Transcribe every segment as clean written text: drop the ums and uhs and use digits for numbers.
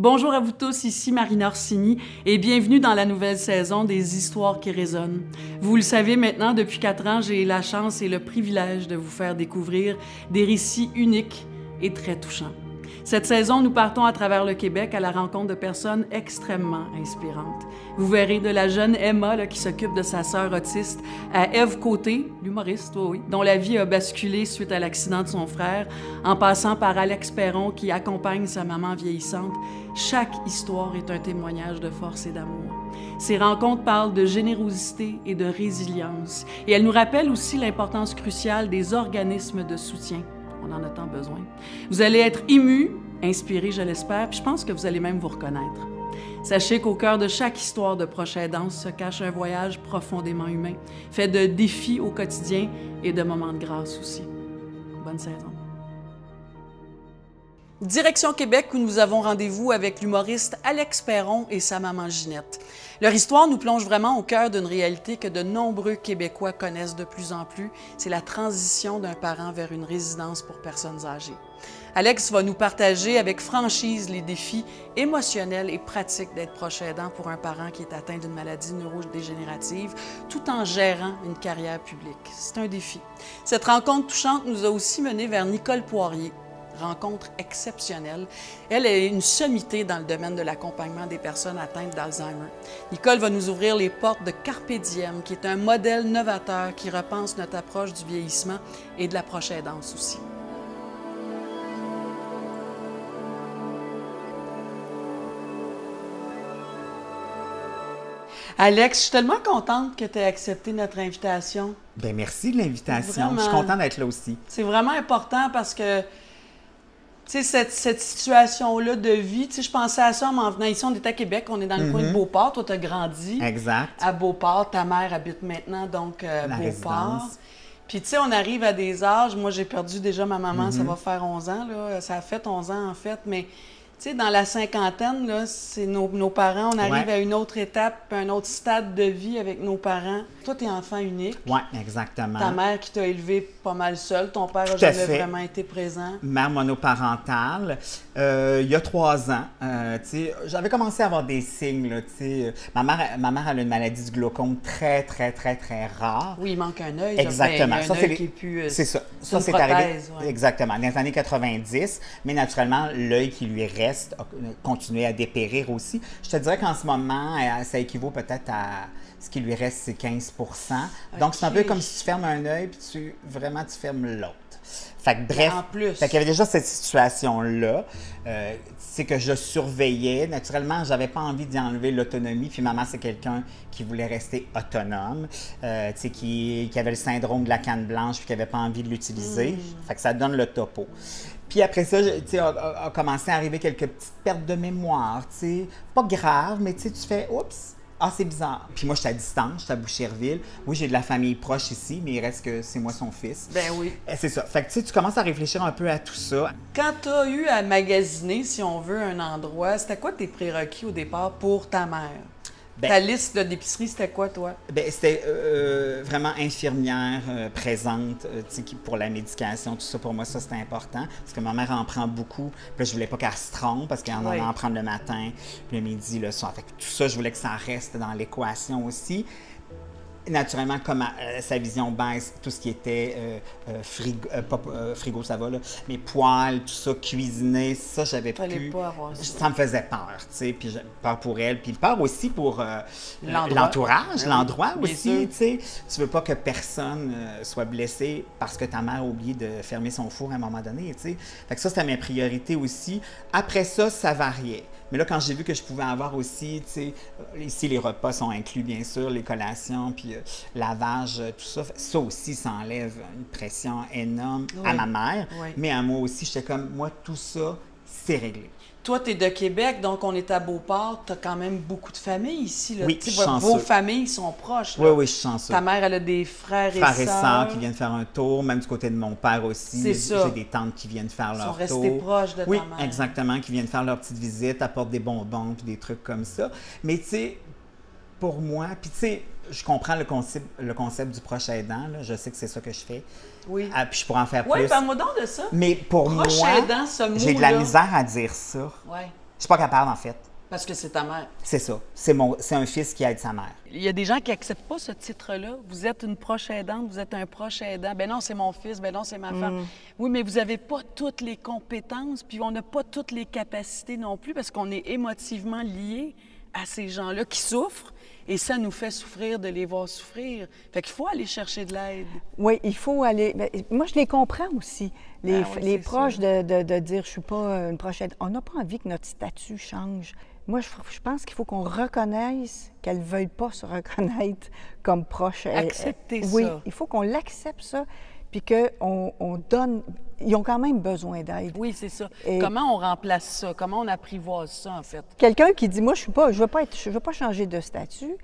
Bonjour à vous tous, ici Marina Orsini et bienvenue dans la nouvelle saison des Histoires qui résonnent. Vous le savez maintenant, depuis 4 ans, j'ai la chance et le privilège de vous faire découvrir des récits uniques et très touchants. Cette saison, nous partons à travers le Québec à la rencontre de personnes extrêmement inspirantes. Vous verrez de la jeune Emma qui s'occupe de sa sœur autiste à Ève Côté, l'humoriste, oui, dont la vie a basculé suite à l'accident de son frère, en passant par Alex Perron qui accompagne sa maman vieillissante. Chaque histoire est un témoignage de force et d'amour. Ces rencontres parlent de générosité et de résilience. Et elles nous rappellent aussi l'importance cruciale des organismes de soutien. On en a tant besoin. Vous allez être émus, inspirés, je l'espère, puis je pense que vous allez même vous reconnaître. Sachez qu'au cœur de chaque histoire de proche aidance se cache un voyage profondément humain, fait de défis au quotidien et de moments de grâce aussi. Bonne saison. Direction Québec, où nous avons rendez-vous avec l'humoriste Alex Perron et sa maman Ginette. Leur histoire nous plonge vraiment au cœur d'une réalité que de nombreux Québécois connaissent de plus en plus. C'est la transition d'un parent vers une résidence pour personnes âgées. Alex va nous partager avec franchise les défis émotionnels et pratiques d'être proche aidant pour un parent qui est atteint d'une maladie neurodégénérative, tout en gérant une carrière publique. C'est un défi. Cette rencontre touchante nous a aussi menés vers Nicole Poirier. Rencontre exceptionnelle. Elle est une sommité dans le domaine de l'accompagnement des personnes atteintes d'Alzheimer. Nicole va nous ouvrir les portes de Carpe Diem, qui est un modèle novateur qui repense notre approche du vieillissement et de la proche aidance aussi. Alex, je suis tellement contente que tu aies accepté notre invitation. Bien, merci de l'invitation. Vraiment, je suis contente d'être là aussi. C'est vraiment important parce que tu sais, cette situation-là de vie, tu sais, je pensais à ça en m'en venant ici. On est à Québec, on est dans le coin de Beauport. Toi, tu as grandi à Beauport. Ta mère habite maintenant, donc, Beauport. Puis, tu sais, on arrive à des âges. Moi, j'ai perdu déjà ma maman, ça va faire 11 ans, là. Ça a fait 11 ans, en fait, mais... Tu sais, dans la cinquantaine, là, c'est nos parents, on arrive à une autre étape, un autre stade de vie avec nos parents. Toi, tu es enfant unique. Oui, exactement. Ta mère qui t'a élevé pas mal seule, ton père n'a jamais vraiment été présent. Mère monoparentale. Il y a 3 ans, j'avais commencé à avoir des signes. Là, ma mère a une maladie du glaucome très, très, très, très rare. Oui, il manque un œil. Exactement. Un œil qui est plus... C'est ça. Ça, c'est prothèse, arrivé ouais. Exactement, dans les années 90. Mais naturellement, l'œil qui lui reste a continué à dépérir aussi. Je te dirais qu'en ce moment, ça équivaut peut-être à ce qui lui reste, c'est 15 %. Donc, c'est un peu comme si tu fermes un œil puis tu fermes l'autre. Fait que bref, en plus. Fait qu'il y avait déjà cette situation-là. C'est que je surveillais. Naturellement, j'avais pas envie d'y enlever l'autonomie. Puis maman, c'est quelqu'un qui voulait rester autonome, qui avait le syndrome de la canne blanche puis qui n'avait pas envie de l'utiliser. Fait que ça donne le topo. Puis après ça, a commencé à arriver quelques petites pertes de mémoire, pas grave, mais tu fais « Oups! Ah, c'est bizarre. » Puis moi, je suis à distance, je suis à Boucherville. Oui, j'ai de la famille proche ici, mais il reste que c'est moi son fils. Ben oui. C'est ça. Fait que tu commences à réfléchir un peu à tout ça. Quand tu as eu à magasiner, si on veut, un endroit, c'était quoi tes prérequis au départ pour ta mère? Ta liste d'épicerie, c'était quoi, toi? C'était vraiment infirmière présente pour la médication, tout ça. Pour moi, ça, c'était important. Parce que ma mère en prend beaucoup. Puis là, je voulais pas qu'elle se trompe parce qu'elle en prend le matin, puis le midi, le soir. Fait que tout ça, je voulais que ça reste dans l'équation aussi. Naturellement, comme sa vision baisse, tout ce qui était frigo, ça va, là, mais poêles, tout ça, cuisiner, ça, j'avais plus. Pas avoir ça. Ça me faisait peur, tu sais, puis peur pour elle, puis peur aussi pour l'entourage, l'endroit aussi, tu sais. Tu veux pas que personne soit blessé parce que ta mère a oublié de fermer son four à un moment donné, tu sais. Fait que ça, c'était mes priorités aussi. Après ça, ça variait. Mais là, quand j'ai vu que je pouvais avoir aussi, tu sais, ici, les repas sont inclus, bien sûr, les collations, puis lavage, tout ça. Ça aussi, ça enlève une pression énorme à ma mère. Oui. Mais à moi aussi, j'étais comme, moi, tout ça, c'est réglé. Toi, tu es de Québec, donc on est à Beauport. Tu as quand même beaucoup de familles ici. Là. Oui, je suis chanceux. Vos familles sont proches. Là. Oui, oui, je suis chanceux. Ta mère, elle a des frères et sœurs qui viennent faire un tour, même du côté de mon père aussi. C'est ça. J'ai des tantes qui viennent faire leur tour. Ils sont restés proches de ta mère. Oui, exactement, qui viennent faire leur petite visite, apportent des bonbons puis des trucs comme ça. Mais tu sais, pour moi, puis tu sais, je comprends le concept du proche aidant. Là. Je sais que c'est ça que je fais. Oui. Ah, puis je pourrais en faire plus. Oui, parle-moi donc de ça. Mais pour proche moi, aidant, ce mot-là, j'ai de la misère à dire ça. Oui. suis pas capable, en fait. Parce que c'est ta mère. C'est ça. C'est un fils qui aide sa mère. Il y a des gens qui n'acceptent pas ce titre-là. Vous êtes une proche aidante, vous êtes un proche aidant. Ben non, c'est mon fils, ben non, c'est ma femme. Oui, mais vous n'avez pas toutes les compétences, puis on n'a pas toutes les capacités non plus, parce qu'on est émotivement liés à ces gens-là qui souffrent, et ça nous fait souffrir de les voir souffrir. Fait qu'il faut aller chercher de l'aide. Oui, il faut aller... Bien, moi, je les comprends aussi, les proches de dire « je suis pas une proche aidante ». On n'a pas envie que notre statut change. Moi, je pense qu'il faut qu'on reconnaisse qu'elles ne veuillent pas se reconnaître comme proches. Accepter ça. Oui, il faut qu'on l'accepte ça, puis qu'on donne... Ils ont quand même besoin d'aide. Oui, c'est ça. Comment on remplace ça? Comment on apprivoise ça, en fait? Quelqu'un qui dit « moi, je veux pas changer de statut,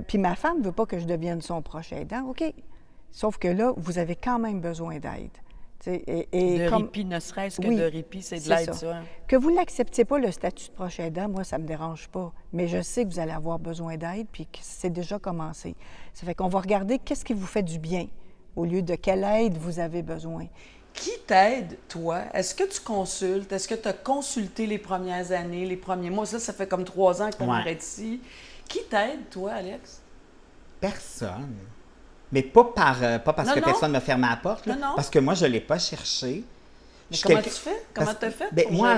puis ma femme ne veut pas que je devienne son proche aidant. » OK. Sauf que là, vous avez quand même besoin d'aide. Répit, ne serait-ce que de répit, c'est de l'aide, ça. Que vous n'acceptiez pas le statut de proche aidant, moi, ça ne me dérange pas. Mais je sais que vous allez avoir besoin d'aide, puis que c'est déjà commencé. Ça fait qu'on va regarder qu'est-ce qui vous fait du bien, au lieu de quelle aide vous avez besoin. Qui t'aide, toi? Est-ce que tu consultes? Est-ce que tu as consulté les premières années, les premiers mois? Ça fait comme 3 ans que tu arrêtes ici. Qui t'aide, toi, Alex? Personne. Mais pas parce que personne m'a fermé la porte, là, parce que moi, je ne l'ai pas cherché. Mais comment tu fais? Comment tu as fait pour moi,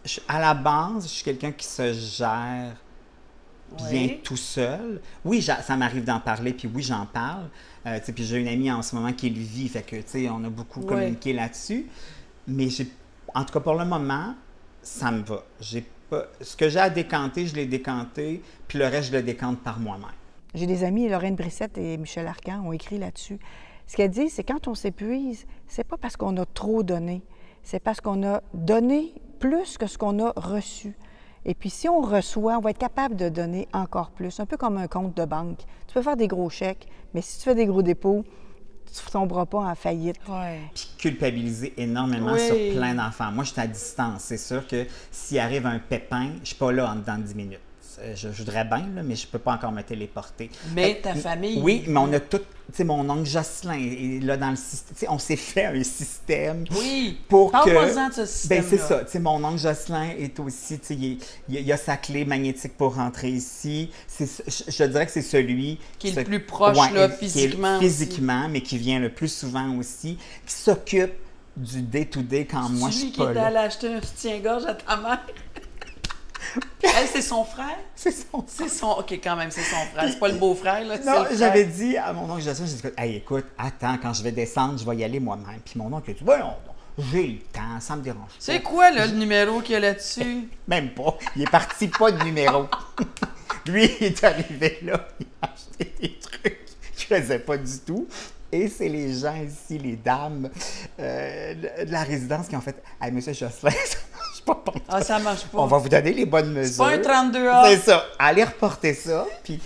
ça? à la base, je suis quelqu'un qui se gère bien tout seul. Oui, ça m'arrive d'en parler, puis oui, j'en parle. Puis j'ai une amie en ce moment qui le vit, fait que, on a beaucoup communiqué là-dessus. Mais en tout cas, pour le moment, ça me va. Ce que j'ai à décanter, je l'ai décanté, puis le reste, je le décante par moi-même. J'ai des amis, Lorraine Brissette et Michel Arcan, ont écrit là-dessus. Ce qu'elle dit, c'est quand on s'épuise, c'est pas parce qu'on a trop donné, c'est parce qu'on a donné plus que ce qu'on a reçu. Et puis, si on reçoit, on va être capable de donner encore plus, un peu comme un compte de banque. Tu peux faire des gros chèques, mais si tu fais des gros dépôts, tu ne tomberas pas en faillite. Puis culpabiliser énormément sur plein d'enfants. Moi, je suis à distance. C'est sûr que s'il arrive un pépin, je ne suis pas là en dedans de 10 minutes. Je voudrais bien, là, mais je ne peux pas encore me téléporter. Mais ta famille... Oui, mais on a tout... Tu sais, mon oncle Jocelyn est là dans le système. Tu sais, on s'est fait un système pour que... Parle-moi-en de ce système-là. Bien, c'est ça. Tu sais, mon oncle Jocelyn est aussi... Tu sais, il a sa clé magnétique pour rentrer ici. Je dirais que c'est celui... Qui est le plus proche, là, physiquement. Physiquement, mais qui vient le plus souvent aussi, qui s'occupe du day-to-day quand moi je suis pas là. Celui qui est allé acheter un soutien-gorge à ta mère? Elle, c'est son frère? C'est son OK, quand même, c'est son frère. C'est pas le beau-frère, là? Non, j'avais dit à mon oncle Jocelyn, j'ai dit, hey, écoute, attends, quand je vais descendre, je vais y aller moi-même. Puis mon oncle a dit, non, j'ai le temps, ça me dérange pas. C'est quoi, là, le numéro qu'il y a là-dessus? Même pas. Il est parti pas de numéro. Lui, il est arrivé là, il a acheté des trucs qu'il faisait pas du tout. Et c'est les gens ici, les dames de la résidence qui ont fait « Hey, monsieur Jocelyn, ça marche pas pour Ah, ça marche pas. On va vous donner les bonnes mesures. C'est pas un 32A. C'est ça. Allez reporter ça. Puis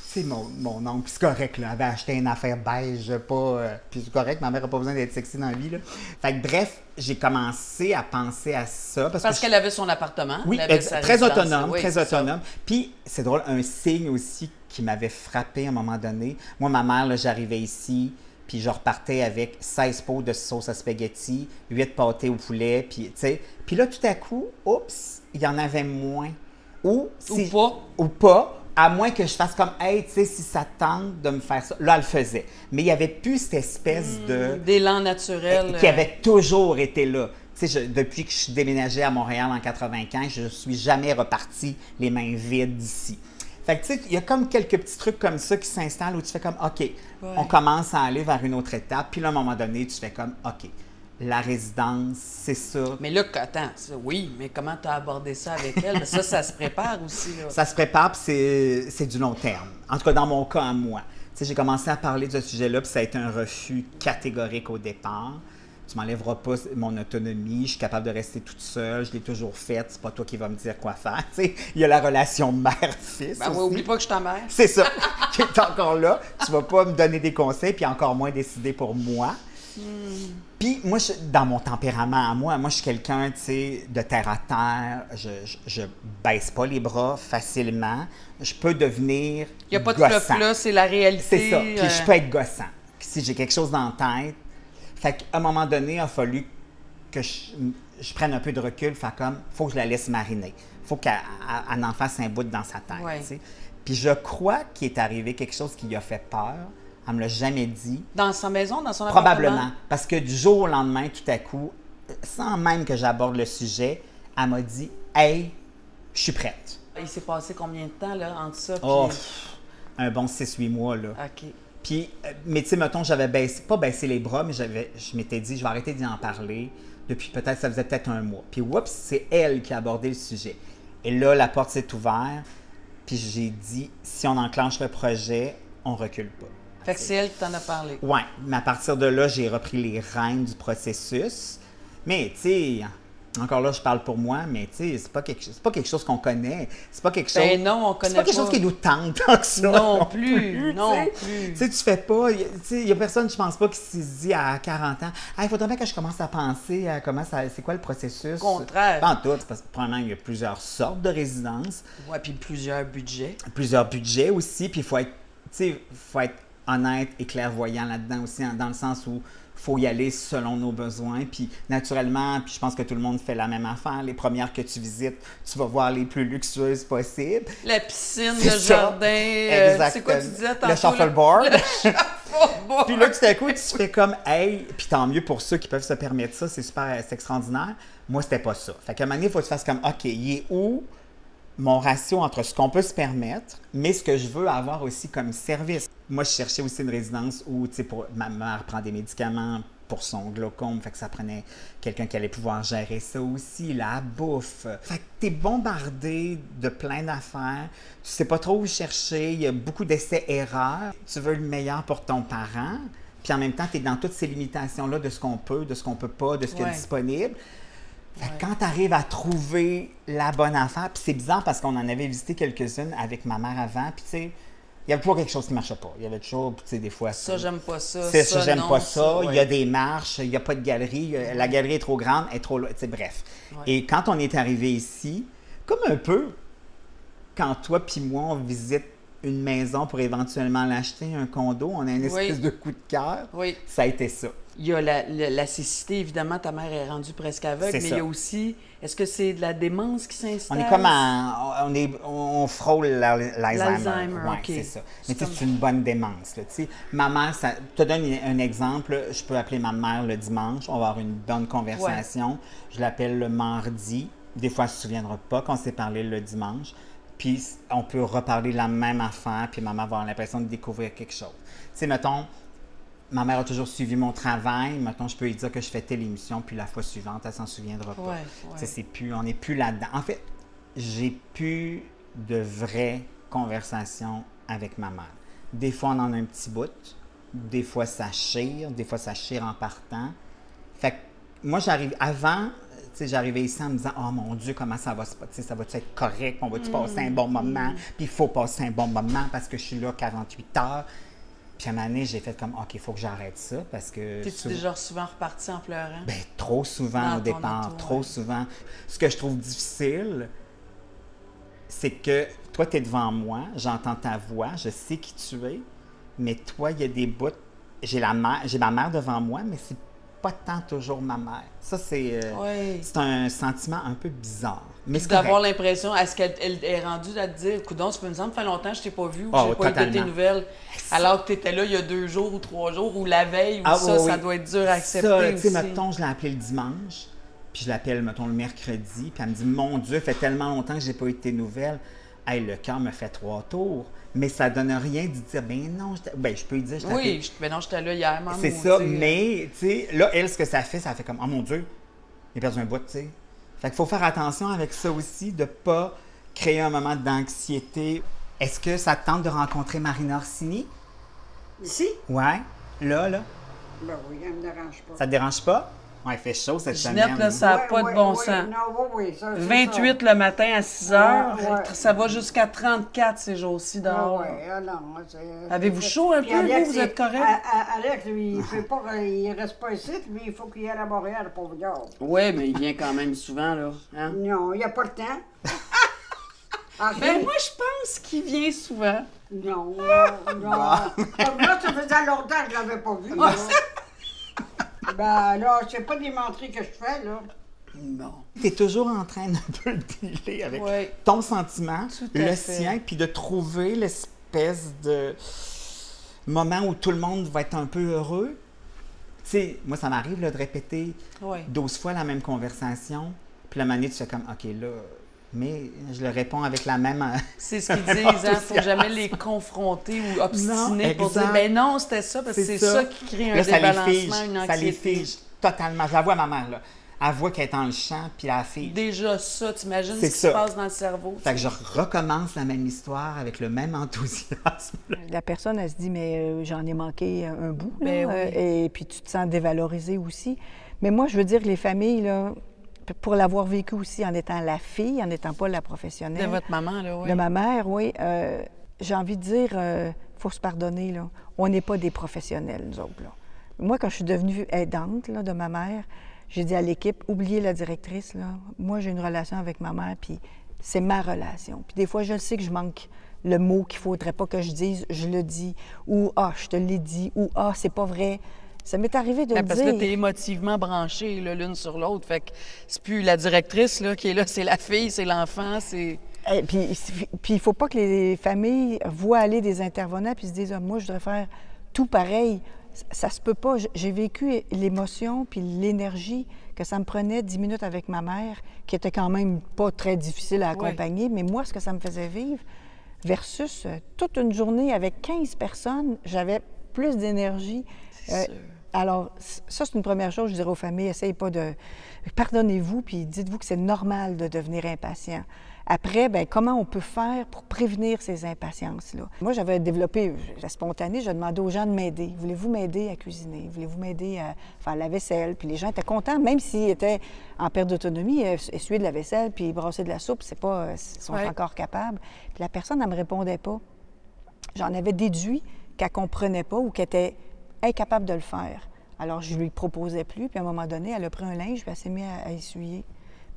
c'est mon oncle. Puis c'est correct, là. Elle avait acheté une affaire beige, pas... puis c'est correct, ma mère n'a pas besoin d'être sexy dans la vie, là. Fait que bref, j'ai commencé à penser à ça. Parce qu'elle avait son appartement. Oui, très autonome, très autonome. Puis c'est drôle, un signe aussi qui m'avait frappé à un moment donné. Moi, ma mère, là, j'arrivais ici, puis je repartais avec 16 pots de sauce à spaghetti, 8 pâtés au poulet, puis tu sais. Puis là, tout à coup, oups, il y en avait moins. Ou pas, à moins que je fasse comme, hey, tu sais, si ça tente de me faire ça. Là, elle le faisait. Mais il n'y avait plus cette espèce d'élan naturel. Qui avait toujours été là. Tu sais, depuis que je suis déménagée à Montréal en 95, je ne suis jamais repartie les mains vides d'ici. Fait que, tu sais, il y a comme quelques petits trucs comme ça qui s'installent où tu fais comme, OK, on commence à aller vers une autre étape. Puis là, à un moment donné, tu fais comme, OK, la résidence, c'est ça. Mais là, attends, oui, mais comment tu as abordé ça avec elle? Ça se prépare aussi, là. Ça se prépare, puis c'est du long terme. En tout cas, dans mon cas, à moi. Tu sais, j'ai commencé à parler de ce sujet-là, puis ça a été un refus catégorique au départ. Tu m'enlèveras pas mon autonomie, je suis capable de rester toute seule, je l'ai toujours faite, c'est pas toi qui vas me dire quoi faire. Tu sais, il y a la relation mère-fils. Ben, oublie pas que je suis ta mère. C'est ça, qui est encore là. Tu vas pas me donner des conseils, puis encore moins décider pour moi. Puis moi, dans mon tempérament à moi, je suis quelqu'un, tu sais, de terre à terre. Je baisse pas les bras facilement. Je peux devenir il n'y a pas gossant. De flop là, c'est la réalité. C'est ça. Puis je peux être gossant. Puis si j'ai quelque chose dans la tête, fait qu'à un moment donné, il a fallu que je prenne un peu de recul, faire comme, faut que je la laisse mariner. faut qu'elle en fasse un bout dans sa tête. Ouais. Tu sais. Puis je crois qu'il est arrivé quelque chose qui lui a fait peur. Elle me l'a jamais dit. Dans sa maison, dans son appartement? Probablement. Parce que du jour au lendemain, tout à coup, sans même que j'aborde le sujet, elle m'a dit « Hey, je suis prête. » Il s'est passé combien de temps là, entre ça? Puis... Oh, un bon 6-8 mois, là. OK. Puis, mais tu sais, mettons, j'avais pas baissé les bras, mais je m'étais dit, je vais arrêter d'y en parler depuis ça faisait peut-être un mois. Puis, oups, c'est elle qui a abordé le sujet. Et là, la porte s'est ouverte, puis j'ai dit, si on enclenche le projet, on recule pas. Fait que c'est elle qui t'en a parlé. Oui, mais à partir de là, j'ai repris les rênes du processus. Mais, tu sais, encore là, je parle pour moi, mais tu sais, c'est pas quelque chose qu'on connaît. C'est pas quelque chose. Ben non, on connaît c'est pas quelque chose qui nous tente tant que ça. Non plus, non plus. Tu sais, tu fais pas. Tu sais, il y a personne, je pense pas, qui se dit à 40 ans, il faudrait bien que je commence à penser à c'est quoi le processus. Au contraire. Pas en tout, parce que probablement il y a plusieurs sortes de résidences. Ouais, puis plusieurs budgets. Plusieurs budgets aussi, puis il faut être honnête et clairvoyant là-dedans aussi, dans le sens où faut y aller selon nos besoins. Puis naturellement, puis je pense que tout le monde fait la même affaire. Les premières que tu visites, tu vas voir les plus luxueuses possibles. La piscine, C'est le ça. jardin, c'est quoi tu disais tantôt? Le shuffleboard. Le shuffleboard. Puis là, tout à coup, tu fais comme, hey, puis tant mieux pour ceux qui peuvent se permettre ça, c'est super, c'est extraordinaire. Moi, c'était pas ça. Fait qu'à un moment donné, il faut que tu fasses comme, OK, il est où mon ratio entre ce qu'on peut se permettre, mais ce que je veux avoir aussi comme service. Moi, je cherchais aussi une résidence où, tu sais, ma mère prend des médicaments pour son glaucome, fait que ça prenait quelqu'un qui allait pouvoir gérer ça aussi, la bouffe. Fait que t'es bombardé de plein d'affaires, tu sais pas trop où chercher, il y a beaucoup d'essais-erreurs. Tu veux le meilleur pour ton parent, puis en même temps, tu es dans toutes ces limitations-là de ce qu'on peut, de ce qu'on peut pas, de ce qui est disponible. Fait que quand tu arrives à trouver la bonne affaire, puis c'est bizarre parce qu'on en avait visité quelques-unes avec ma mère avant, puis tu sais, il y avait toujours quelque chose qui ne marchait pas. Il y avait toujours, tu sais, des fois... Ça, j'aime pas ça. Ça, j'aime non, pas ça. ouais. Il y a des marches, il n'y a pas de galerie. La galerie est trop grande, elle est trop... Tu sais, bref. Ouais. Et quand on est arrivé ici, comme un peu quand toi puis moi, on visite une maison pour éventuellement l'acheter, un condo, on a une espèce de coup de cœur. Oui. Ça a été ça. Il y a la cécité, évidemment, ta mère est rendue presque aveugle, mais ça. il y a aussi, est-ce que c'est de la démence qui s'installe? On est comme on frôle l'Alzheimer. L'Alzheimer, Ouais, OK. c'est ça. Mais C'est c'est une bonne démence. Là, ma mère, je te donne un exemple. Je peux appeler ma mère le dimanche. On va avoir une bonne conversation. Ouais. Je l'appelle le mardi. Des fois, elle ne se souviendra pas qu'on s'est parlé le dimanche. Puis on peut reparler la même affaire, puis ma mère va avoir l'impression de découvrir quelque chose. Tu sais, mettons, ma mère a toujours suivi mon travail. Mettons, je peux lui dire que je fais telle émission, puis la fois suivante, elle s'en souviendra pas. Ouais. C'est plus, on n'est plus là-dedans. En fait, j'ai plus de vraies conversations avec ma mère. Des fois, on en a un petit bout. Des fois, ça chire. Des fois, ça chire en partant. Fait que moi, avant, j'arrivais ici en me disant « Oh mon Dieu, comment ça va se passer? Ça va-tu être correct? On va-tu passer un bon moment? » Puis il faut passer un bon moment parce que je suis là 48 heures. Puis à un moment donné, j'ai fait comme « OK, il faut que j'arrête ça parce que... » T'es-tu déjà souvent reparti en pleurant? Bien, trop souvent au départ, trop souvent. Ce que je trouve difficile, c'est que toi, tu es devant moi, j'entends ta voix, je sais qui tu es, mais toi, il y a des bouts... J'ai ma mère devant moi, mais c'est pas tant toujours ma mère. Ça, c'est un sentiment un peu bizarre. Mais d'avoir l'impression, est-ce qu'elle est rendue à te dire, coudonc, ça me semble, ça fait longtemps que je t'ai pas vu ou que j'ai pas eu de tes nouvelles, alors que tu étais là il y a 2 jours ou 3 jours ou la veille, ou ça doit être dur à accepter ça, aussi. Mettons, je l'ai appelé le dimanche, puis je l'appelle, mettons, le mercredi, puis elle me dit, mon Dieu, ça fait tellement longtemps que j'ai pas eu de tes nouvelles. Hey, le cœur me fait 3 tours. Mais ça donne rien de dire, ben non, je peux lui dire, ben non, j'étais là hier, maman. C'est ça, mais, tu sais, là, elle, ce que ça fait comme, oh mon Dieu, j'ai perdu un bout, tu sais. Fait qu'il faut faire attention avec ça aussi, de ne pas créer un moment d'anxiété. Est-ce que ça te tente de rencontrer Marina Orsini? Ici? Ouais, là. Ben oui, elle me dérange pas. Ça te dérange pas? Ouais, il fait chaud cette semaine. Ginette, là, ça n'a pas de bon sens. Non, ça, 28 ça. Le matin à 6 heures, ça va jusqu'à 34 ces jours-ci dehors. Avez-vous chaud un peu, Alex, vous êtes correct? Alex, lui, il reste pas ici, lui, il faut qu'il aille à Montréal pour regarder. Oui, mais il vient quand même souvent, là. Hein? Non, il n'y a pas le temps. Ben, moi, je pense qu'il vient souvent. Non. Là, ça faisait longtemps que je ne l'avais pas vu. Ben là, c'est pas des menteries que je fais, là. Non. Tu es toujours en train d'un peu dealer avec ton sentiment, le sien, puis de trouver l'espèce de moment où tout le monde va être un peu heureux. Tu sais, moi, ça m'arrive là, de répéter 12 fois la même conversation, puis la manière, tu fais comme, OK, là, mais je le réponds avec la même... C'est ce qu'ils disent, il ne faut jamais les confronter ou obstiner pour dire, ben non, c'était ça, parce que c'est ça qui crée un débalancement, une anxiété. Ça les fige totalement. Je la vois, ma mère, là. Elle voit qu'elle est dans le champ, puis elle fige. Déjà ça, t'imagines ce qui se passe dans le cerveau. Fait que je recommence la même histoire avec le même enthousiasme. La personne, elle se dit, mais j'en ai manqué un bout, là, Ben oui. Et puis tu te sens dévalorisée aussi. Mais moi, je veux dire que les familles, là, pour l'avoir vécu aussi en étant la fille, en n'étant pas la professionnelle. De votre maman, là, oui. De ma mère, oui. J'ai envie de dire, faut se pardonner, là. On n'est pas des professionnels, nous autres, là. Moi, quand je suis devenue aidante là, de ma mère, j'ai dit à l'équipe, oubliez la directrice, là. Moi, j'ai une relation avec ma mère, puis c'est ma relation. Puis des fois, je le sais que je manque le mot qu'il ne faudrait pas que je dise, je le dis. Ou « Ah, je te l'ai dit », ou « Ah, c'est pas vrai ». Ça m'est arrivé de le dire. Parce que tu es émotivement branchés l'une sur l'autre. Fait que c'est plus la directrice là, qui est là, c'est la fille, c'est l'enfant, c'est... Puis il ne faut pas que les familles voient aller des intervenants puis se disent « Moi, je voudrais faire tout pareil ». Ça se peut pas. J'ai vécu l'émotion puis l'énergie que ça me prenait 10 minutes avec ma mère, qui était quand même pas très difficile à accompagner, mais moi, ce que ça me faisait vivre, versus toute une journée avec 15 personnes, j'avais plus d'énergie. Alors, ça, c'est une première chose, je dirais aux familles, essayez pas de... Pardonnez-vous, puis dites-vous que c'est normal de devenir impatient. Après, bien, comment on peut faire pour prévenir ces impatiences-là? Moi, j'avais développé la spontanée, je demandais aux gens de m'aider. Voulez-vous m'aider à cuisiner? Voulez-vous m'aider à faire la vaisselle? Puis les gens étaient contents, même s'ils étaient en perte d'autonomie, essuyer de la vaisselle puis brasser de la soupe, c'est pas... Ils sont encore capables. Puis la personne, elle me répondait pas. J'en avais déduit qu'elle comprenait pas ou qu'elle était incapable de le faire. Alors, je lui proposais plus, puis à un moment donné, elle a pris un linge, puis elle s'est mise à essuyer,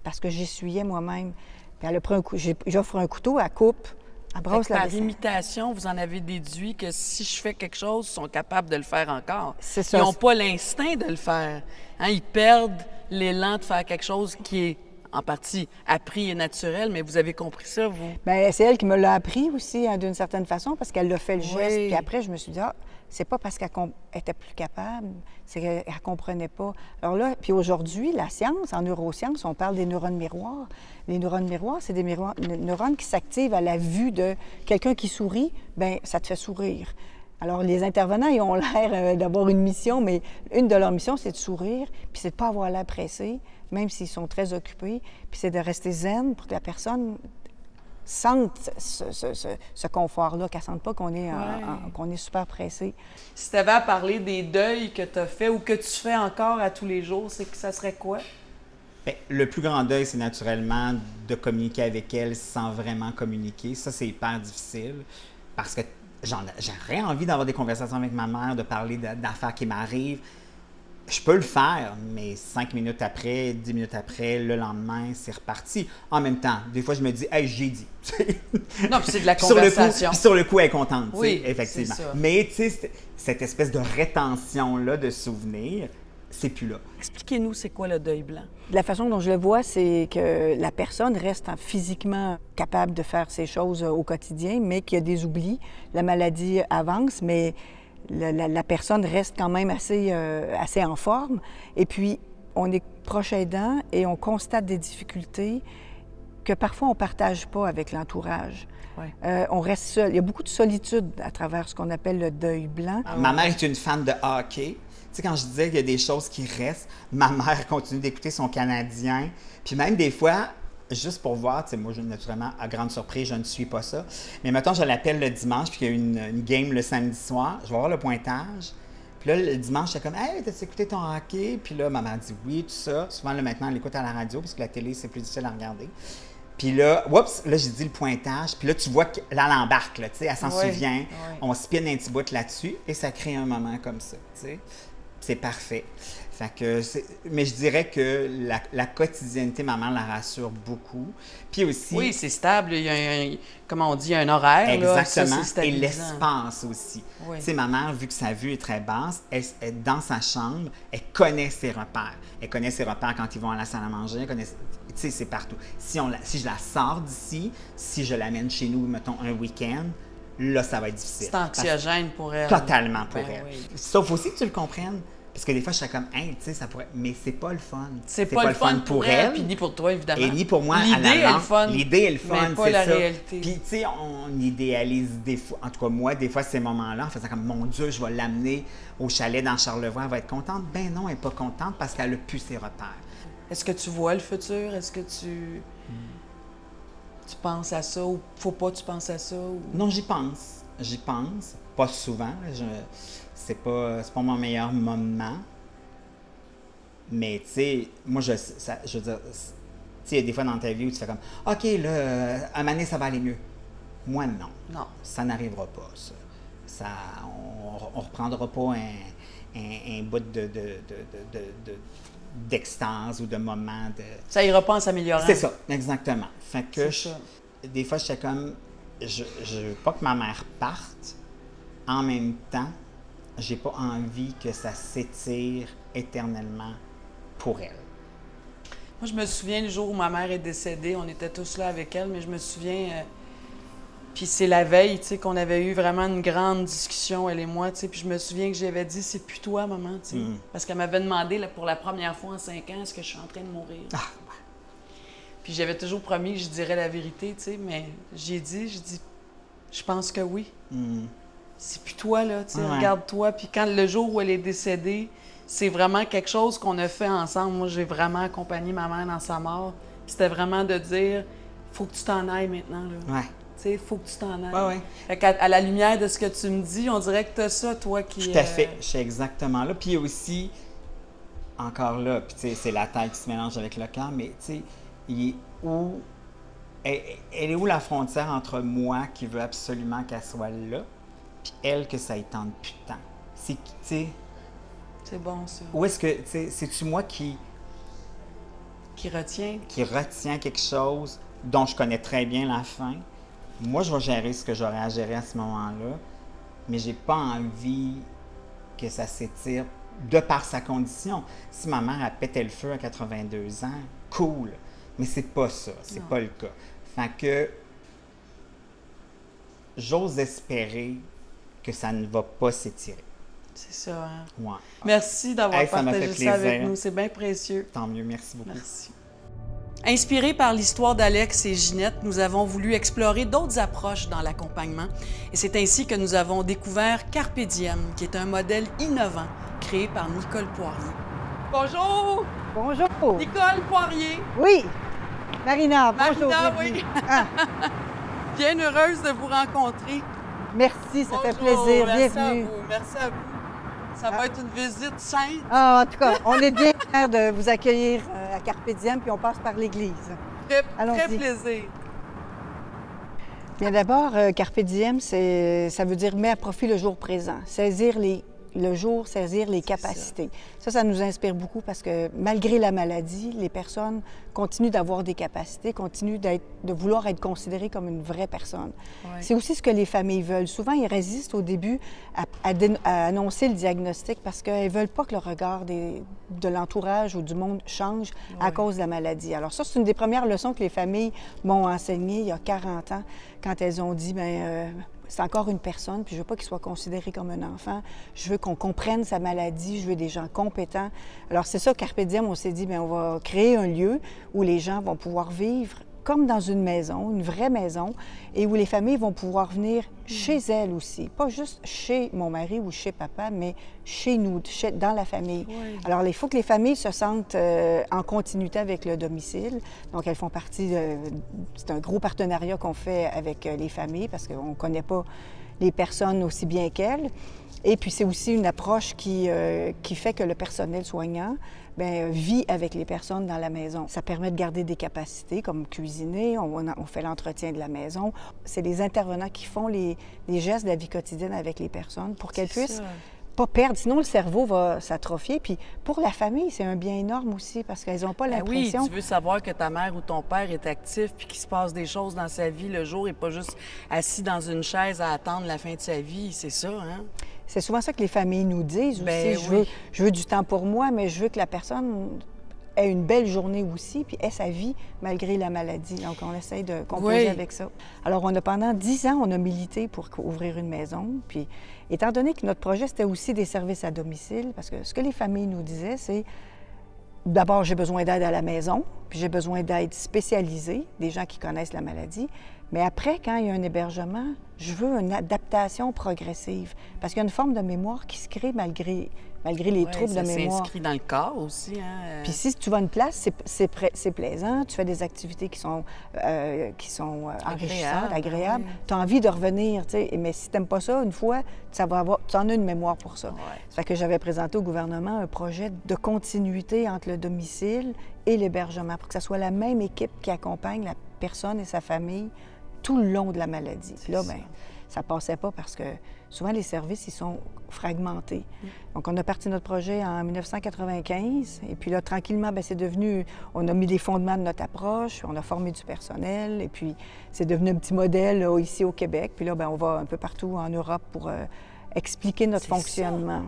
parce que j'essuyais moi-même. Puis elle a pris un coup, j'offre un couteau, elle coupe, elle brosse la vaisselle. Par imitation, vous en avez déduit que si je fais quelque chose, ils sont capables de le faire encore. C'est ça. Ils n'ont pas l'instinct de le faire. Hein? Ils perdent l'élan de faire quelque chose qui est en partie appris et naturel, mais vous avez compris ça, vous? Bien, c'est elle qui me l'a appris aussi, hein, d'une certaine façon, parce qu'elle l'a fait le geste. Puis après, je me suis dit, ah, c'est pas parce qu'elle était plus capable, c'est qu'elle ne comprenait pas. Alors là, puis aujourd'hui, la science, en neurosciences, on parle des neurones miroirs. Les neurones miroirs, c'est des neurones qui s'activent à la vue de quelqu'un qui sourit, bien, ça te fait sourire. Alors, les intervenants, ils ont l'air d'avoir une mission, mais une de leurs missions, c'est de sourire, puis c'est de ne pas avoir l'air pressé, même s'ils sont très occupés, puis c'est de rester zen pour que la personne sente ce confort-là, qu'elle ne sente pas qu'on est super pressé. Si tu avais à parler des deuils que tu as fait ou que tu fais encore à tous les jours, c'est que ça serait quoi? Bien, le plus grand deuil, c'est naturellement de communiquer avec elle sans vraiment communiquer. Ça, c'est hyper difficile parce que j'aurais envie d'avoir des conversations avec ma mère, de parler d'affaires qui m'arrivent. Je peux le faire, mais 5 minutes après, 10 minutes après, le lendemain, c'est reparti. En même temps, des fois, je me dis « Hey, j'ai dit! » Non, puis c'est de la conversation. Sur le coup, elle est contente, oui, effectivement. Mais, tu sais, cette espèce de rétention-là de souvenirs, c'est plus là. Expliquez-nous, c'est quoi le deuil blanc? La façon dont je le vois, c'est que la personne reste physiquement capable de faire ses choses au quotidien, mais qu'il y a des oublis. La maladie avance, mais la personne reste quand même assez en forme. Et puis, on est proche aidant et on constate des difficultés que parfois on ne partage pas avec l'entourage. Ouais. On reste seul. Il y a beaucoup de solitude à travers ce qu'on appelle le deuil blanc. Ma mère est une fan de hockey. Tu sais, quand je disais qu'il y a des choses qui restent, ma mère continue d'écouter son Canadien. Puis même des fois, juste pour voir, tu sais, moi, naturellement, à grande surprise, je ne suis pas ça. Mais mettons, je l'appelle le dimanche, puis qu'il y a une game le samedi soir, je vais voir le pointage. Puis là, le dimanche, j'étais comme « Hey, t'as-tu écouté ton hockey? » Puis là, maman dit « Oui, tout ça. » Souvent, là, maintenant, elle l'écoute à la radio, parce que la télé, c'est plus difficile à regarder. Puis là, oups, là, j'ai dit le pointage. Puis là, tu vois que là, elle embarque, là, tu sais, elle s'en souvient. On spin un petit bout là-dessus, et ça crée un moment comme ça, tu sais. C'est parfait. Fait que mais je dirais que la quotidienneté, ma mère la rassure beaucoup. Puis aussi... Oui, c'est stable. Il y a comment on dit, il y a un horaire. Exactement. Là, ça, et l'espace aussi. Oui. Tu sais, ma mère, vu que sa vue est très basse, elle, dans sa chambre, elle connaît ses repères. Elle connaît ses repères quand ils vont à la salle à manger. Elle connaît... Tu sais, c'est partout. Si je la sors d'ici, si je l'amène chez nous, mettons, un week-end, là, ça va être difficile. C'est anxiogène pour elle. Totalement pour Ben elle. Oui. Sauf aussi que tu le comprennes. Parce que des fois, je suis comme, hey, tu sais, ça pourrait. Mais c'est pas le fun. C'est pas le fun pour elle. Puis ni pour toi, évidemment. Et ni pour moi. L'idée est le fun. L'idée est le fun, mais pas la ça. réalité. Puis, tu sais, on idéalise des fois. En tout cas, moi, des fois, ces moments-là, en faisant comme, mon Dieu, je vais l'amener au chalet dans Charlevoix, elle va être contente. Ben non, elle n'est pas contente parce qu'elle a plus ses repères. Est-ce que tu vois le futur? Est-ce que tu penses à ça ou faut pas que tu penses à ça? Ou... Non, j'y pense. J'y pense. Pas souvent. C'est pas mon meilleur moment. Mais, tu sais, moi, je veux dire, tu sais, il y a des fois dans ta vie où tu fais comme, OK, là, à un moment donné, ça va aller mieux. Moi, non. Non. Ça n'arrivera pas, ça. On reprendra pas un bout d'extase ou de moment de... Ça ira pas en s'améliorant. C'est ça, exactement. Fait que ça. Des fois, j'étais comme, je veux pas que ma mère parte. En même temps, j'ai pas envie que ça s'étire éternellement pour elle. Moi, je me souviens le jour où ma mère est décédée, on était tous là avec elle, mais je me souviens, puis c'est la veille, tu sais, qu'on avait eu vraiment une grande discussion, elle et moi, tu sais, puis je me souviens que j'avais dit, c'est plus toi, maman, tu sais, parce qu'elle m'avait demandé, là, pour la première fois en 5 ans, est-ce que je suis en train de mourir? Ah. Puis j'avais toujours promis que je dirais la vérité, tu sais, mais j'ai dit, je pense que oui. C'est plus toi, là, tu sais, regarde-toi, puis quand le jour où elle est décédée, c'est vraiment quelque chose qu'on a fait ensemble. Moi, j'ai vraiment accompagné ma mère dans sa mort. C'était vraiment de dire, faut que tu t'en ailles maintenant. Là. Ouais. Tu sais, faut que tu t'en ailles. Ouais, ouais. Fait qu'à la lumière de ce que tu me dis, on dirait que t'as ça, toi, qui... Tout à fait. Je suis exactement là. Puis aussi, encore là, puis tu sais, c'est la tête qui se mélange avec le cœur, mais tu sais, elle est où la frontière entre moi qui veux absolument qu'elle soit là, puis elle que ça y tente plus de temps? C'est, tu sais... C'est bon, ça. Ou est-ce que, tu sais, c'est-tu moi qui retient quelque chose dont je connais très bien la fin? Moi, je vais gérer ce que j'aurais à gérer à ce moment-là, mais j'ai pas envie que ça s'étire de par sa condition. Si ma mère a pété le feu à 82 ans, cool, mais c'est pas ça, c'est pas le cas. Fait que j'ose espérer que ça ne va pas s'étirer. C'est ça, hein? Ouais. Merci d'avoir partagé ça avec plaisir. nous. C'est bien précieux. Tant mieux, merci beaucoup. Merci. Inspirés par l'histoire d'Alex et Ginette, nous avons voulu explorer d'autres approches dans l'accompagnement. Et c'est ainsi que nous avons découvert Carpe Diem, qui est un modèle innovant créé par Nicole Poirier. Bonjour! Bonjour! Nicole Poirier! Oui! Marina, bonjour! Marina, oui! Bien heureuse de vous rencontrer. Merci, ça fait Bonjour, plaisir. merci Bienvenue. À vous, merci à vous. Ça va être une visite sainte. En tout cas, on est bien fiers de vous accueillir à Carpe Diem, puis on passe par l'église. Très plaisir. Bien d'abord, Carpe Diem, ça veut dire « mets à profit le jour présent », saisir le jour, saisir les capacités. Ça nous inspire beaucoup parce que malgré la maladie, les personnes continuent d'avoir des capacités, continuent de vouloir être considérées comme une vraie personne. Ouais. C'est aussi ce que les familles veulent. Souvent, ils résistent au début à annoncer le diagnostic parce qu'elles ne veulent pas que le regard de l'entourage ou du monde change à cause de la maladie. Alors ça, c'est une des premières leçons que les familles m'ont enseignées il y a 40 ans quand elles ont dit, c'est encore une personne, puis je veux pas qu'il soit considéré comme un enfant. Je veux qu'on comprenne sa maladie, je veux des gens compétents. Alors c'est ça, Carpe Diem, on s'est dit, on va créer un lieu où les gens vont pouvoir vivre comme dans une maison, une vraie maison, et où les familles vont pouvoir venir chez elles aussi. Pas juste chez mon mari ou chez papa, mais chez nous, dans la famille. Oui. Alors, il faut que les familles se sentent en continuité avec le domicile. Donc, elles font partie c'est un gros partenariat qu'on fait avec les familles parce qu'on ne connaît pas les personnes aussi bien qu'elles. Et puis, c'est aussi une approche qui fait que le personnel soignant vit avec les personnes dans la maison. Ça permet de garder des capacités comme cuisiner, on fait l'entretien de la maison. C'est les intervenants qui font les gestes de la vie quotidienne avec les personnes pour qu'elles puissent pas perdre, sinon le cerveau va s'atrophier. Puis pour la famille, c'est un bien énorme aussi parce qu'elles n'ont pas l'impression... Oui, tu veux savoir que ta mère ou ton père est actif puis qu'il se passe des choses dans sa vie le jour et pas juste assis dans une chaise à attendre la fin de sa vie, c'est ça, hein? C'est souvent ça que les familles nous disent aussi. Bien, je veux du temps pour moi, mais je veux que la personne ait une belle journée aussi, puis ait sa vie malgré la maladie. Donc, on essaye de composer avec ça. Alors, pendant 10 ans, on a milité pour ouvrir une maison. Puis, étant donné que notre projet, c'était aussi des services à domicile, parce que ce que les familles nous disaient, c'est d'abord, j'ai besoin d'aide à la maison, puis j'ai besoin d'aide spécialisée, des gens qui connaissent la maladie. Mais après, quand il y a un hébergement, je veux une adaptation progressive, parce qu'il y a une forme de mémoire qui se crée malgré les troubles de mémoire. Ça s'inscrit dans le corps aussi. Hein? Puis si tu vas à une place, c'est plaisant, tu fais des activités qui sont enrichissantes, agréables. Tu as envie de revenir, tu sais. Mais si tu n'aimes pas ça, une fois, tu en as une mémoire pour ça. Ouais. Ça fait que j'avais présenté au gouvernement un projet de continuité entre le domicile et l'hébergement, pour que ce soit la même équipe qui accompagne la personne et sa famille tout le long de la maladie. Puis là, bien, ça passait pas parce que souvent, les services, ils sont fragmentés. Donc, on a parti notre projet en 1995. Et puis là, tranquillement, bien, c'est devenu... On a mis les fondements de notre approche, on a formé du personnel. Et puis, c'est devenu un petit modèle là, ici au Québec. Puis là, bien, on va un peu partout en Europe pour expliquer notre fonctionnement.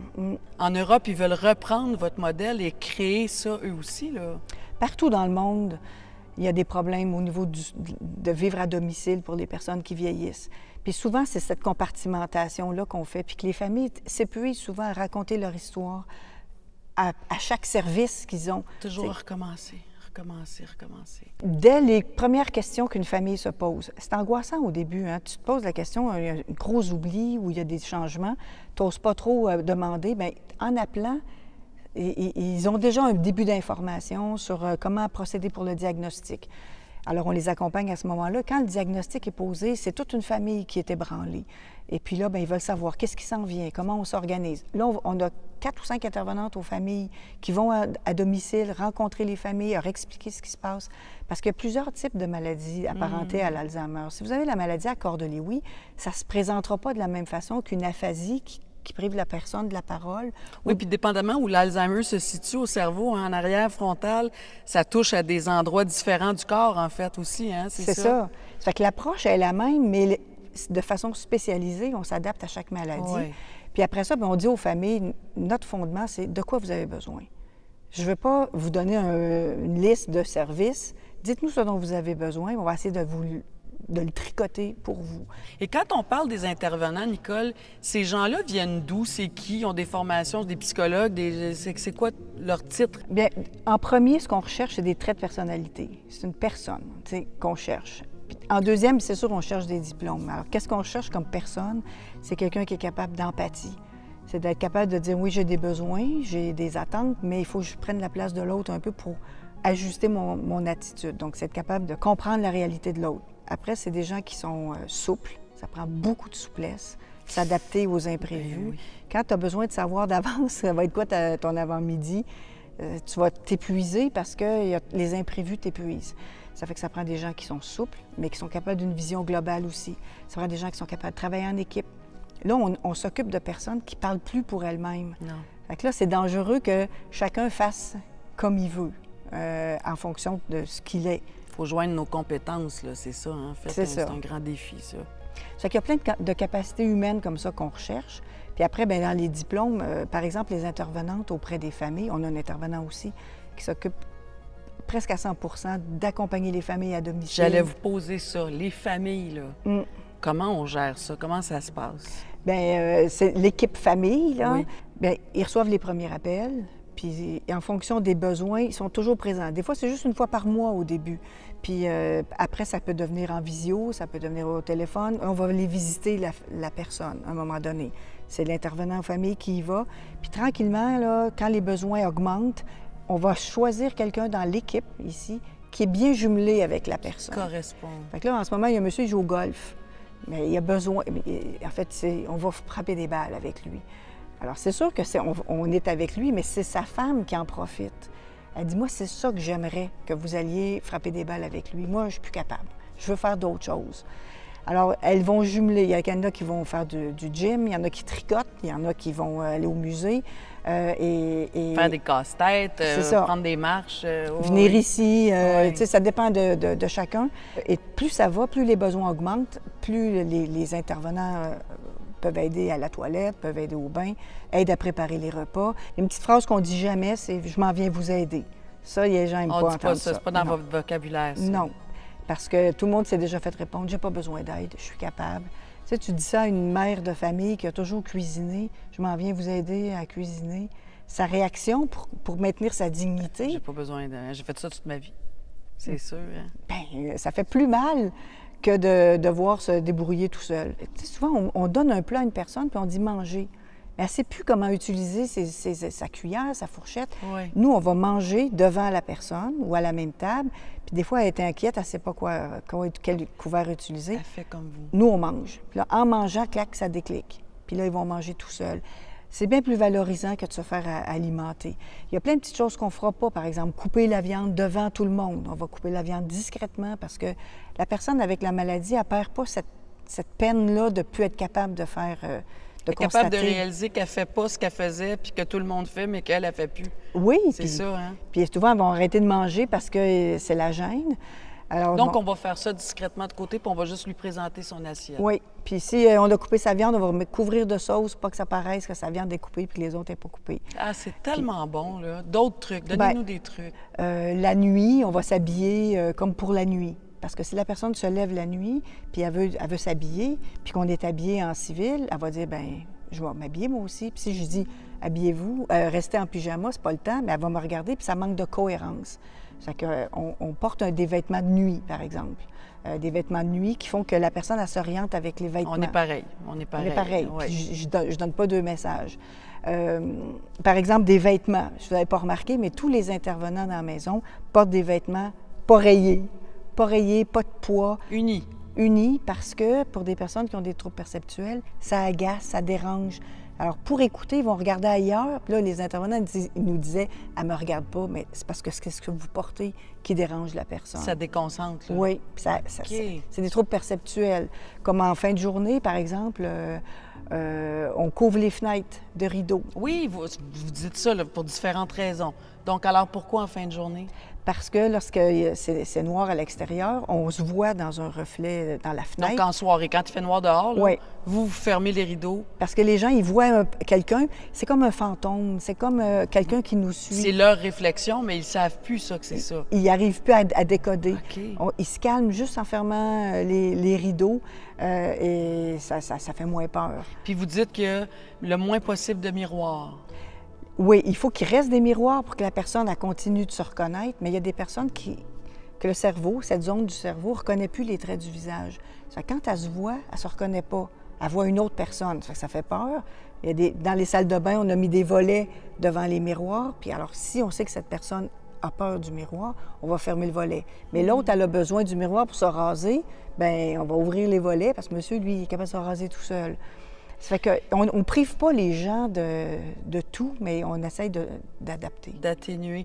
En Europe, ils veulent reprendre votre modèle et créer ça eux aussi, là? Partout dans le monde, il y a des problèmes au niveau de vivre à domicile pour les personnes qui vieillissent. Puis souvent, c'est cette compartimentation-là qu'on fait, puis que les familles s'épuisent souvent à raconter leur histoire à chaque service qu'ils ont. Toujours recommencer. Dès les premières questions qu'une famille se pose, c'est angoissant au début. Hein? Tu te poses la question, il y a un gros oubli ou il y a des changements, tu n'oses pas trop demander. Bien, en appelant, ils ont déjà un début d'information sur comment procéder pour le diagnostic. Alors, on les accompagne à ce moment-là. Quand le diagnostic est posé, c'est toute une famille qui est ébranlée. Et puis là, bien, ils veulent savoir qu'est-ce qui s'en vient, comment on s'organise. Là, on a 4 ou 5 intervenantes aux familles qui vont à domicile rencontrer les familles, leur expliquer ce qui se passe. Parce qu'il y a plusieurs types de maladies apparentées à l'Alzheimer. Si vous avez la maladie à corps de Lewy, ça ne se présentera pas de la même façon qu'une aphasie qui prive la personne de la parole. Oui, puis dépendamment où l'Alzheimer se situe au cerveau, hein, en arrière frontal, ça touche à des endroits différents du corps, en fait, aussi, hein, c'est ça? Ça fait que l'approche est la même, mais de façon spécialisée, on s'adapte à chaque maladie. Oui. Puis après ça, bien, on dit aux familles, notre fondement, c'est de quoi vous avez besoin. Je ne veux pas vous donner une liste de services. Dites-nous ce dont vous avez besoin. On va essayer de le tricoter pour vous. Et quand on parle des intervenants, Nicole, ces gens-là viennent d'où? C'est qui? Ils ont des formations, des psychologues? C'est quoi leur titre? Bien, en premier, ce qu'on recherche, c'est des traits de personnalité. C'est une personne, tu sais, qu'on cherche. Puis, en deuxième, c'est sûr, on cherche des diplômes. Alors, qu'est-ce qu'on cherche comme personne? C'est quelqu'un qui est capable d'empathie. C'est d'être capable de dire, oui, j'ai des besoins, j'ai des attentes, mais il faut que je prenne la place de l'autre un peu pour ajuster mon attitude. Donc, c'est être capable de comprendre la réalité de l'autre. Après, c'est des gens qui sont souples. Ça prend beaucoup de souplesse. S'adapter aux imprévus. Ben oui. Quand tu as besoin de savoir d'avance, ça va être quoi ton avant-midi, tu vas t'épuiser parce que les imprévus t'épuisent. Ça fait que ça prend des gens qui sont souples, mais qui sont capables d'une vision globale aussi. Ça prend des gens qui sont capables de travailler en équipe. Là, on s'occupe de personnes qui ne parlent plus pour elles-mêmes. Non. Fait que là, c'est dangereux que chacun fasse comme il veut, en fonction de ce qu'il est. Il faut joindre nos compétences, là, c'est ça, en fait. C'est un grand défi, ça. Ça fait qu'il y a plein de capacités humaines comme ça qu'on recherche. Puis après, bien, dans les diplômes, par exemple, les intervenantes auprès des familles, on a un intervenant aussi qui s'occupe presque à 100 % d'accompagner les familles à domicile. J'allais vous poser ça, les familles, là. Comment on gère ça? Comment ça se passe? Bien, c'est l'équipe famille, là. Oui. Bien, ils reçoivent les premiers appels, puis en fonction des besoins, ils sont toujours présents. Des fois, c'est juste une fois par mois au début. Puis après, ça peut devenir en visio, ça peut devenir au téléphone. On va aller visiter la personne à un moment donné. C'est l'intervenant en famille qui y va. Puis tranquillement, là, quand les besoins augmentent, on va choisir quelqu'un dans l'équipe, ici, qui est bien jumelé avec la personne. Correspond. Fait que là, en ce moment, il y a un monsieur qui joue au golf. Mais il a besoin... En fait, on va frapper des balles avec lui. Alors, c'est sûr que on est avec lui, mais c'est sa femme qui en profite. Elle dit, moi, c'est ça que j'aimerais, que vous alliez frapper des balles avec lui. Moi, je suis plus capable. Je veux faire d'autres choses. Alors, elles vont jumeler. Il y en a qui vont faire du gym, il y en a qui tricotent, il y en a qui vont aller au musée. Faire des casse-têtes, prendre des marches. Venir ici, tu sais, ça dépend de chacun. Et plus ça va, plus les besoins augmentent, plus les intervenants peuvent aider à la toilette, peuvent aider au bain, aident à préparer les repas. Une petite phrase qu'on dit jamais, c'est « je m'en viens vous aider ». Ça, les gens n'aiment pas entendre ça. C'est pas dans votre vocabulaire, ça. Non, parce que tout le monde s'est déjà fait répondre « j'ai pas besoin d'aide, je suis capable ». Tu sais, tu dis ça à une mère de famille qui a toujours cuisiné, « je m'en viens vous aider à cuisiner ». Sa réaction pour maintenir sa dignité... J'ai pas besoin d'aide, j'ai fait ça toute ma vie, c'est sûr. Hein? Bien, ça fait plus mal que de devoir se débrouiller tout seul. Tu sais, souvent, on donne un plat à une personne puis on dit « manger ». Mais elle ne sait plus comment utiliser sa cuillère, sa fourchette. Oui. Nous, on va manger devant la personne ou à la même table. Puis des fois, elle est inquiète, elle ne sait pas quel couvert utiliser. Elle fait comme vous. Nous, on mange. Puis là, en mangeant, clac, ça déclic. Puis là, ils vont manger tout seuls. C'est bien plus valorisant que de se faire alimenter. Il y a plein de petites choses qu'on ne fera pas. Par exemple, couper la viande devant tout le monde. On va couper la viande discrètement parce que la personne avec la maladie, elle ne perd pas cette peine-là de ne plus être capable de faire... Elle est capable de réaliser qu'elle ne fait pas ce qu'elle faisait, puis que tout le monde fait, mais qu'elle ne fait plus. Oui. C'est ça, hein? Puis souvent, elles vont arrêter de manger parce que c'est la gêne. Alors, donc, on va faire ça discrètement de côté, puis on va juste lui présenter son assiette. Oui. Puis si on a coupé sa viande, on va couvrir de sauce, pas que ça paraisse que sa viande est coupée, puis que les autres n'aient pas coupé. Ah, c'est tellement bon, là. D'autres trucs. Donnez-nous des trucs. La nuit, on va s'habiller comme pour la nuit. Parce que si la personne se lève la nuit, puis elle veut s'habiller, puis qu'on est habillé en civil, elle va dire, bien, je vais m'habiller moi aussi. Puis si je dis, habillez-vous, restez en pyjama, c'est pas le temps, mais elle va me regarder, puis ça manque de cohérence. C'est qu'on porte des vêtements de nuit, par exemple. Des vêtements de nuit qui font que la personne, elle s'oriente avec les vêtements. On est pareil. On est pareil. Ouais. Je donne pas deux messages. Par exemple, des vêtements. Je ne vous avais pas remarqué, mais tous les intervenants dans la maison portent des vêtements pas rayés. Pas rayés, pas de poids. Unis parce que pour des personnes qui ont des troubles perceptuels, ça agace, ça dérange. Alors, pour écouter, ils vont regarder ailleurs. Puis là, les intervenants ils nous disaient « elle me regarde pas, mais c'est parce que c'est ce que vous portez qui dérange la personne. » Ça déconcentre, là. Oui, puis c'est des troubles perceptuels. Comme en fin de journée, par exemple, on couvre les fenêtres de rideaux. Oui, vous dites ça là, pour différentes raisons. Donc, alors, pourquoi en fin de journée? Parce que lorsque c'est noir à l'extérieur, on se voit dans un reflet dans la fenêtre. Donc, en soirée, quand il fait noir dehors, là, oui. Vous fermez les rideaux. Parce que les gens, ils voient quelqu'un, c'est comme un fantôme, c'est comme quelqu'un qui nous suit. C'est leur réflexion, mais ils ne savent plus ça que c'est ça. Ils n'arrivent plus à décoder. Okay. Ils se calment juste en fermant les rideaux et ça fait moins peur. Puis vous dites que le moins possible de miroirs. Oui, il faut qu'il reste des miroirs pour que la personne elle continue de se reconnaître, mais il y a des personnes que le cerveau, cette zone du cerveau, ne reconnaît plus les traits du visage. Ça fait que quand elle se voit, elle ne se reconnaît pas. Elle voit une autre personne. Ça fait peur. Dans les salles de bain, on a mis des volets devant les miroirs. Puis alors, si on sait que cette personne a peur du miroir, on va fermer le volet. Mais l'autre, elle a besoin du miroir pour se raser, bien, on va ouvrir les volets parce que monsieur, lui, il est capable de se raser tout seul. Ça fait qu'on ne prive pas les gens de tout, mais on essaye d'adapter. D'atténuer.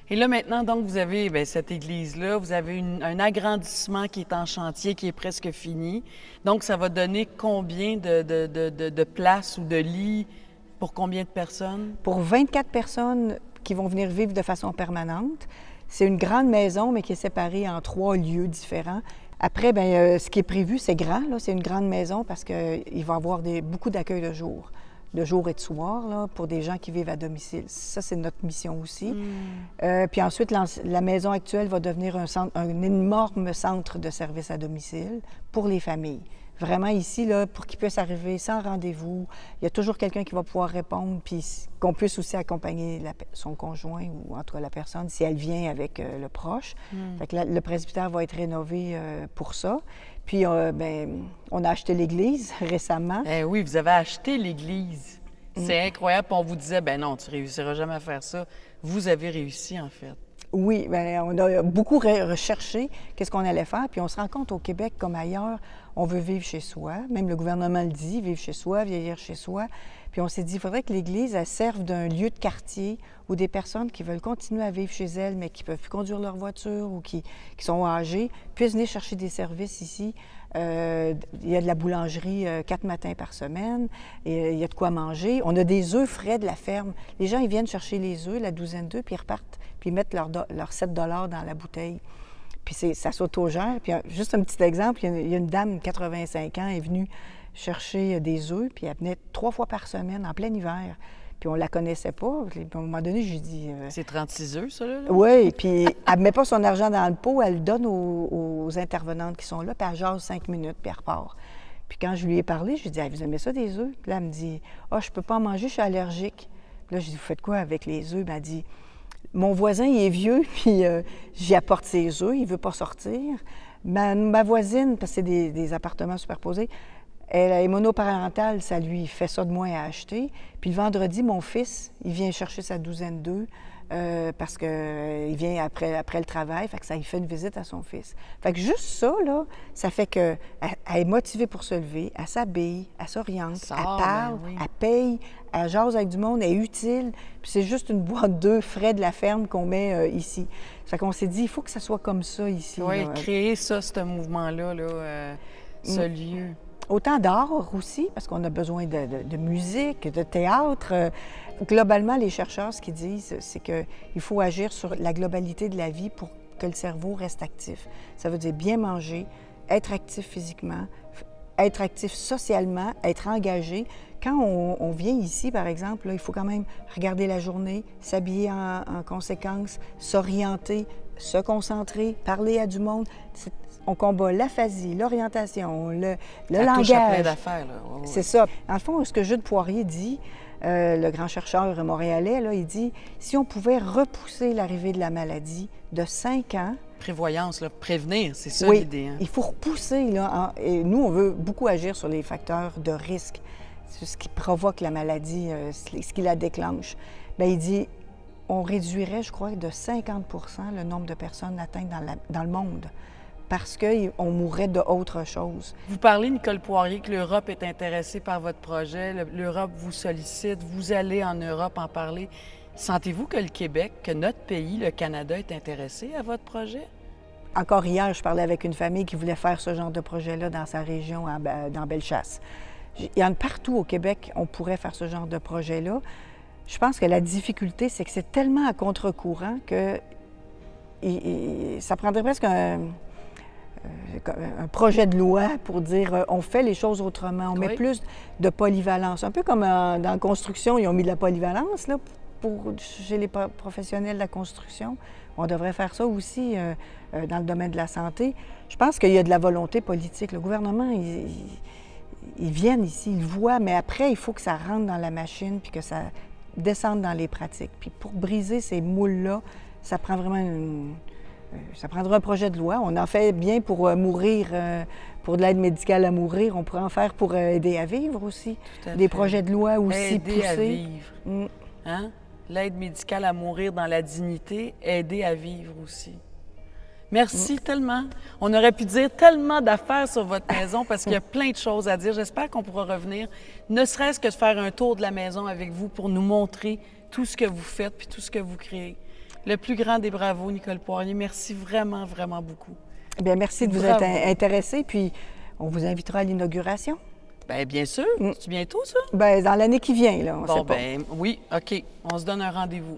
Et là, maintenant, donc, vous avez bien, cette église-là, vous avez un agrandissement qui est en chantier, qui est presque fini. Donc, ça va donner combien de places ou de lits pour combien de personnes? Pour 24 personnes qui vont venir vivre de façon permanente. C'est une grande maison, mais qui est séparée en 3 lieux différents. Après, bien, ce qui est prévu, c'est grand, là, c'est une grande maison parce qu'il va y avoir beaucoup d'accueil de jour et de soir, là, pour des gens qui vivent à domicile. Ça, c'est notre mission aussi. Puis ensuite, la maison actuelle va devenir un énorme centre de services à domicile pour les familles. Vraiment ici, là, pour qu'ils puissent arriver sans rendez-vous, il y a toujours quelqu'un qui va pouvoir répondre, puis qu'on puisse aussi accompagner son conjoint ou en tout cas la personne si elle vient avec le proche. Fait que le presbytère va être rénové pour ça. Puis, bien, on a acheté l'église récemment. Eh oui, vous avez acheté l'église. C'est incroyable. Puis on vous disait, ben non, tu ne réussiras jamais à faire ça. Vous avez réussi, en fait. Oui, bien, on a beaucoup recherché qu'est-ce qu'on allait faire. Puis on se rend compte au Québec, comme ailleurs, on veut vivre chez soi. Même le gouvernement le dit, vivre chez soi, vieillir chez soi. Puis on s'est dit, il faudrait que l'Église, elle serve d'un lieu de quartier où des personnes qui veulent continuer à vivre chez elles, mais qui ne peuvent plus conduire leur voiture ou qui sont âgées, puissent venir chercher des services ici. Il y a de la boulangerie 4 matins par semaine, et il y a de quoi manger. On a des œufs frais de la ferme. Les gens, ils viennent chercher les œufs, la douzaine d'œufs, puis ils repartent, puis ils mettent leurs 7 $ dans la bouteille. Puis ça s'autogère. Puis juste un petit exemple, il y a une dame de 85 ans, elle est venue chercher des œufs, puis elle venait 3 fois par semaine, en plein hiver. Puis on la connaissait pas. Puis à un moment donné, je lui dis... C'est 36 œufs, ça, là? Oui, puis elle ne met pas son argent dans le pot, elle le donne aux intervenantes qui sont là, puis elle jase 5 minutes, puis elle repart. Puis quand je lui ai parlé, je lui ai dit, hey, vous aimez ça, des œufs? Puis là, elle me dit, ah, je peux pas en manger, je suis allergique. Puis là, je lui ai dit, vous faites quoi avec les œufs? Puis elle dit, mon voisin, il est vieux, puis j'y apporte ses œufs, il ne veut pas sortir. Ma voisine, parce que c'est des appartements superposés, elle est monoparentale, ça lui fait ça de moins à acheter. Puis le vendredi, mon fils, il vient chercher sa douzaine d'œufs parce qu'il vient après le travail, fait que ça lui fait une visite à son fils. Fait que juste ça, là, ça fait qu'elle est motivée pour se lever, elle s'habille, elle s'oriente, elle parle, elle paye, elle jase avec du monde, elle est utile. Puis c'est juste une boîte d'œufs frais de la ferme qu'on met ici. Fait qu'on s'est dit, il faut que ça soit comme ça ici. Oui, créer ça, ce mouvement-là, ce lieu. Autant d'art aussi, parce qu'on a besoin de musique, de théâtre. Globalement, les chercheurs, ce qu'ils disent, c'est qu'il faut agir sur la globalité de la vie pour que le cerveau reste actif. Ça veut dire bien manger, être actif physiquement, être actif socialement, être engagé. Quand on vient ici, par exemple, là, il faut quand même regarder la journée, s'habiller en conséquence, s'orienter, se concentrer, parler à du monde. On combat l'aphasie, l'orientation, le langage. Touche à plein d'affaires, là. Oui. C'est ça. Dans le fond, ce que Jude Poirier dit, le grand chercheur montréalais, là, il dit, si on pouvait repousser l'arrivée de la maladie de 5 ans... Prévoyance, là, prévenir, c'est ça l'idée. Hein? Il faut repousser, là. Et nous, on veut beaucoup agir sur les facteurs de risque, sur ce qui provoque la maladie, ce qui la déclenche. Bien, il dit, on réduirait, je crois, de 50 % le nombre de personnes atteintes dans le monde, parce qu'on mourrait d'autre chose. Vous parlez, Nicole Poirier, que l'Europe est intéressée par votre projet. L'Europe vous sollicite, vous allez en Europe en parler. Sentez-vous que le Québec, que notre pays, le Canada, est intéressé à votre projet? Encore hier, je parlais avec une famille qui voulait faire ce genre de projet-là dans sa région, dans Bellechasse. Il y en a partout au Québec, on pourrait faire ce genre de projet-là. Je pense que la difficulté, c'est que c'est tellement à contre-courant que ça prendrait presque un projet de loi pour dire on fait les choses autrement, on met plus de polyvalence. Un peu comme dans la construction, ils ont mis de la polyvalence là, chez les professionnels de la construction. On devrait faire ça aussi dans le domaine de la santé. Je pense qu'il y a de la volonté politique. Le gouvernement, ils viennent ici, ils voient, mais après, il faut que ça rentre dans la machine puis que ça descende dans les pratiques. Puis pour briser ces moules-là, ça prend vraiment ça prendra un projet de loi. On en fait bien pour mourir, pour de l'aide médicale à mourir. On pourrait en faire pour aider à vivre aussi. Des projets de loi aussi poussés. Aider à vivre. Hein? L'aide médicale à mourir dans la dignité, aider à vivre aussi. Merci tellement. On aurait pu dire tellement d'affaires sur votre maison parce qu'il y a plein de choses à dire. J'espère qu'on pourra revenir, ne serait-ce que de faire un tour de la maison avec vous pour nous montrer tout ce que vous faites puis tout ce que vous créez. Le plus grand des bravos, Nicole Poirier. Merci vraiment, vraiment beaucoup. Bien, merci de vous être intéressé, puis on vous invitera à l'inauguration. Bien sûr. C'est bientôt, ça? Bien, dans l'année qui vient, là, on sait pas. Oui, OK. On se donne un rendez-vous.